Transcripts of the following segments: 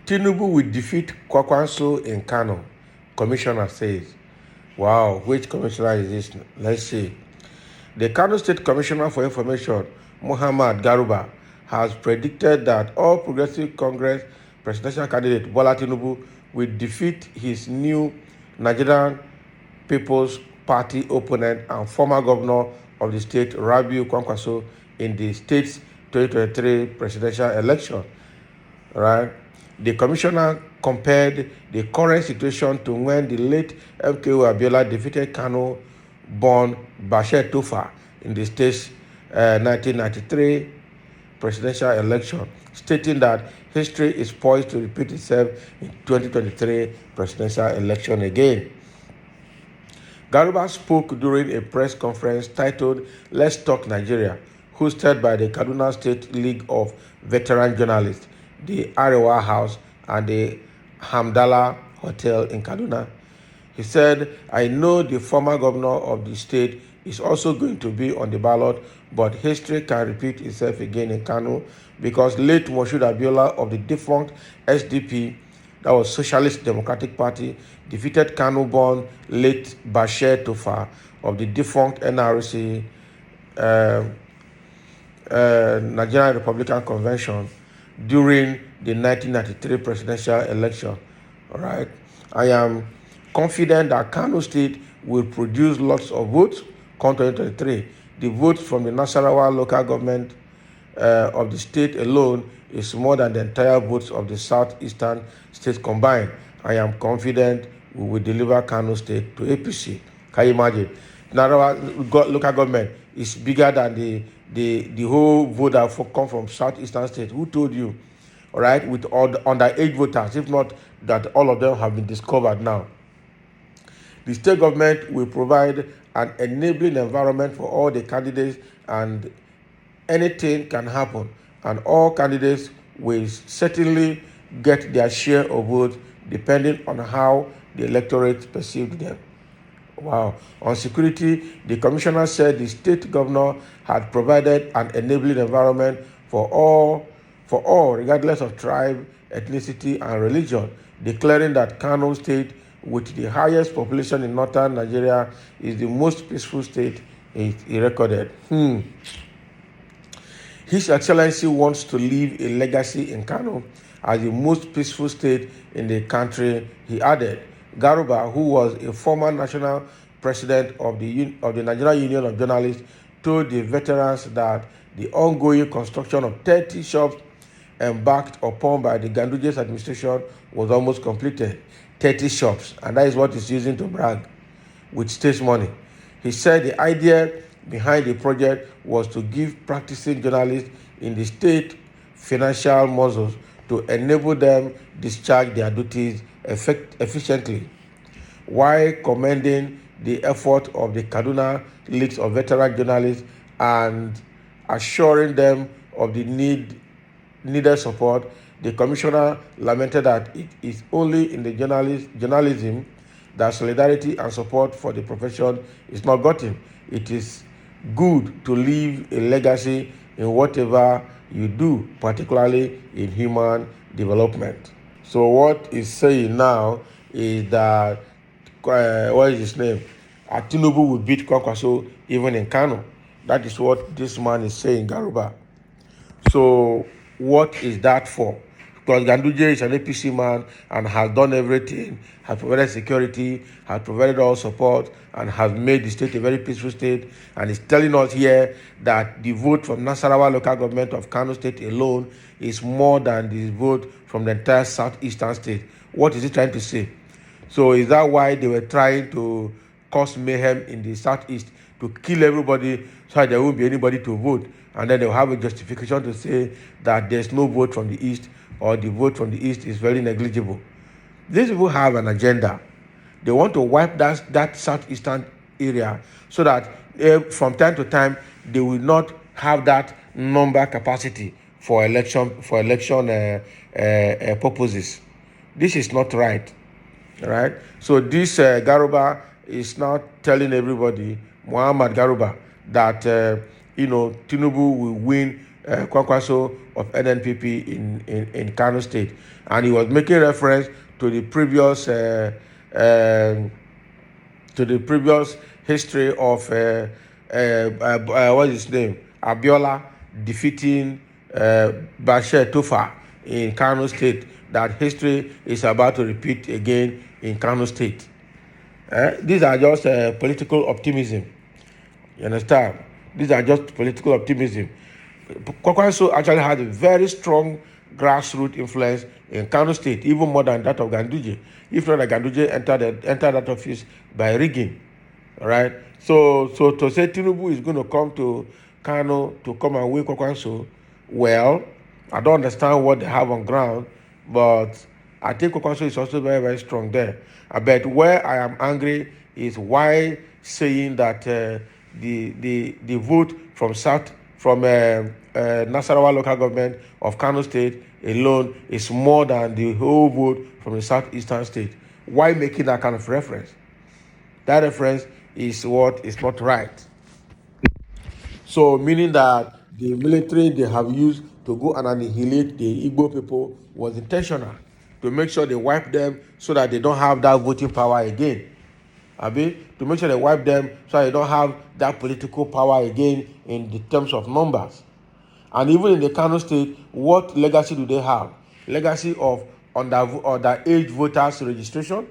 Tinubu will defeat Kwankwaso in Kano, commissioner says. Wow, which commissioner is this? Let's see. The Kano State Commissioner for Information, Muhammad Garuba, has predicted that All Progressive Congress presidential candidate Bola Tinubu will defeat his new Nigerian People's Party opponent and former governor of the state, Rabiu Kwankwaso, in the state's 2023 presidential election. Right? The commissioner compared the current situation to when the late MKO Abiola defeated Kano-born Bashir Tofa in the state's 1993 presidential election, stating that history is poised to repeat itself in 2023 presidential election again. Garuba spoke during a press conference titled Let's Talk Nigeria, hosted by the Kaduna State League of Veteran Journalists, the Arewa House, and the Hamdala Hotel in Kaduna. He said, I know the former governor of the state is also going to be on the ballot, but history can repeat itself again in Kano because late Moshood Abiola of the defunct SDP, that was Socialist Democratic Party, defeated Kano-born late Bashir Tofa of the defunct NRC, Nigerian Republican Convention, during the 1993 presidential election. All right. I am confident that Kano State will produce lots of votes come 2023. The votes from the Nasarawa local government of the state alone is more than the entire votes of the southeastern states combined. I am confident we will deliver Kano State to APC. Can you imagine? Nasarawa local government is bigger than the whole vote that come from southeastern states. Who told you? All right, with all the underage voters, if not that all of them have been discovered now. The state government will provide an enabling environment for all the candidates, and anything can happen. And all candidates will certainly get their share of votes depending on how the electorate perceived them. Wow. On security, the commissioner said the state governor had provided an enabling environment for all, regardless of tribe, ethnicity, and religion, declaring that Kano State, with the highest population in northern Nigeria, is the most peaceful state he recorded. His Excellency wants to leave a legacy in Kano as the most peaceful state in the country, he added. Garuba, who was a former national president of the Nigerian Union of Journalists, told the veterans that the ongoing construction of 30 shops embarked upon by the Ganduje's administration was almost completed. 30 shops, and that is what he's using to brag with state money. He said the idea behind the project was to give practicing journalists in the state financial muscles to enable them discharge their duties efficiently, while commending the effort of the Kaduna Leagues of Veteran Journalists and assuring them of the needed support. The commissioner lamented that it is only in the journalism that solidarity and support for the profession is not gotten. It is good to leave a legacy in whatever you do, particularly in human development. So what he's saying now is that, what is his name? Tinubu will beat Kwankwaso even in Kano. That is what this man is saying, Garuba. So what is that for? Because Ganduje is an APC man and has done everything, has provided security, has provided all support, and has made the state a very peaceful state, and is telling us here that the vote from Nasarawa local government of Kano State alone is more than the vote from the entire southeastern state. What is he trying to say? So is that why they were trying to cause mayhem in the southeast, to kill everybody so that there won't be anybody to vote? And then they'll have a justification to say that there's no vote from the east, or the vote from the east is very negligible. These people have an agenda. They want to wipe that southeastern area so that from time to time they will not have that number capacity for election purposes. This is not right. All right. So this Garuba is now telling everybody, Muhammad Garuba, that Tinubu will win Kwankwaso of NNPP in Kano State. And he was making reference to the previous history of what's his name, Abiola defeating Bashir Tufa in Kano State. That history is about to repeat again in Kano State. These are just political optimism. You understand? These are just political optimism. Kwankwaso actually had a very strong grassroots influence in Kano State, even more than that of Ganduje. If not, that Ganduje entered that office by rigging. All right. So to say Tinubu is going to come to Kano to come and win Kwankwaso, well, I don't understand what they have on ground, but I think Kwankwaso is also very, very strong there. But where I am angry is why saying that the vote from Nasarawa local government of Kano State alone is more than the whole vote from the southeastern state. Why making that kind of reference? That reference is what is not right. So meaning that the military they have used to go and annihilate the Igbo people was intentional to make sure they wipe them so that they don't have that voting power again. To make sure they wipe them so they don't have that political power again in the terms of numbers. And even in the Kano State, what legacy do they have? Legacy of underage voters registration,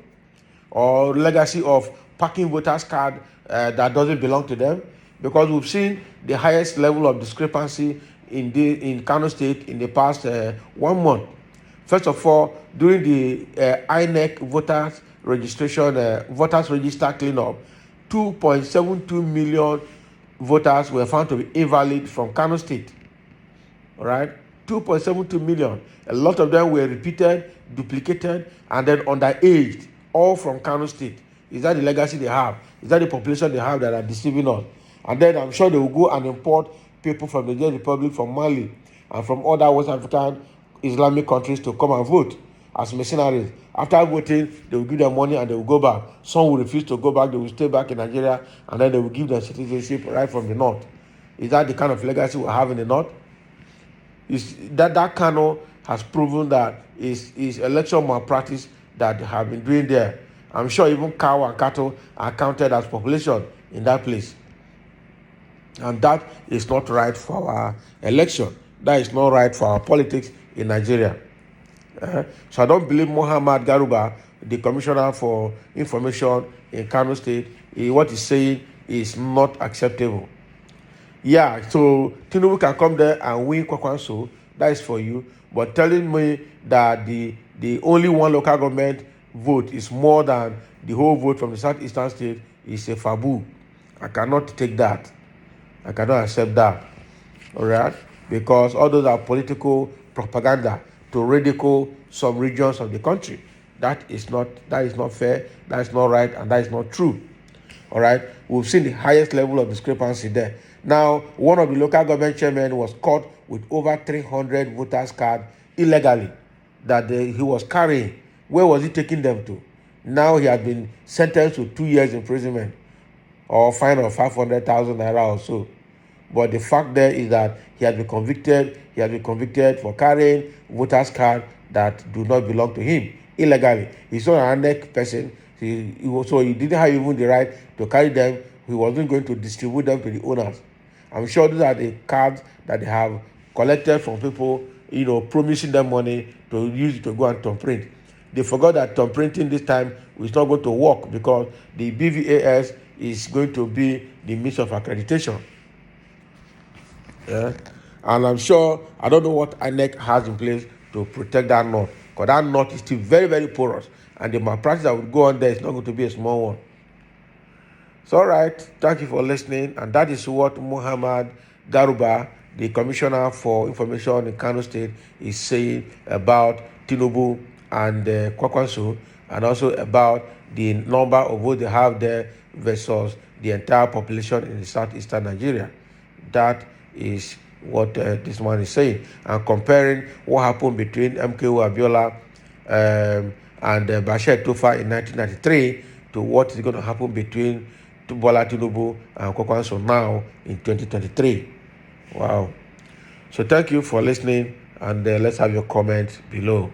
or legacy of packing voters card that doesn't belong to them? Because we've seen the highest level of discrepancy in Kano State in the past 1 month. First of all, during the INEC voters registration, voters register cleanup, 2.72 million voters were found to be invalid from Kano State. All right, 2.72 million. A lot of them were repeated, duplicated, and then underaged, all from Kano State. Is that the legacy they have? Is that the population they have that are deceiving us? And then I'm sure they will go and import people from the Niger Republic, from Mali, and from other West African Islamic countries to come and vote as mercenaries. After voting, they will give them money and they will go back. Some will refuse to go back, they will stay back in Nigeria, and then they will give them citizenship right from the north. Is that the kind of legacy we have in the north? Is that Kano has proven that is election malpractice that they have been doing there. I'm sure even cow and cattle are counted as population in that place. And that is not right for our election. That is not right for our politics in Nigeria. So I don't believe Muhammad Garuba, the Commissioner for Information in Kano State, what he's saying is not acceptable. Yeah, so Tinubu can come there and win Kwankwaso, that is for you. But telling me that the only one local government vote is more than the whole vote from the southeastern state is a fabu. I cannot take that. I cannot accept that. All right? Because all those are political propaganda to ridicule some regions of the country. That is not fair, that is not right, and that is not true. All right? We've seen the highest level of discrepancy there. Now, one of the local government chairmen was caught with over 300 voters cards illegally that he was carrying. Where was he taking them to? Now he has been sentenced to 2 years imprisonment or fine of 500,000 naira or so. But the fact there is that he has been convicted. He has been convicted for carrying voters cards that do not belong to him illegally. He's not an ANEC person. So he didn't have even the right to carry them. He wasn't going to distribute them to the owners. I'm sure these are the cards that they have collected from people, promising them money to use it to go and thumb print. They forgot that thumb printing this time is not going to work because the BVAS is going to be the means of accreditation. Yeah. And I'm sure, I don't know what INEC has in place to protect that knot, because that knot is still very, very porous, and the malpractice that would go on there is not going to be a small one. So, all right, thank you for listening, and that is what Muhammad Garuba, the Commissioner for Information in Kano State, is saying about Tinubu and Kwankwaso, and also about the number of votes they have there versus the entire population in the southeastern Nigeria. That is what this man is saying, and comparing what happened between MKO Abiola and Bashir Tufa in 1993 to what is going to happen between Bola Tinubu and Kwankwaso now in 2023. Wow. So thank you for listening, and let's have your comments below.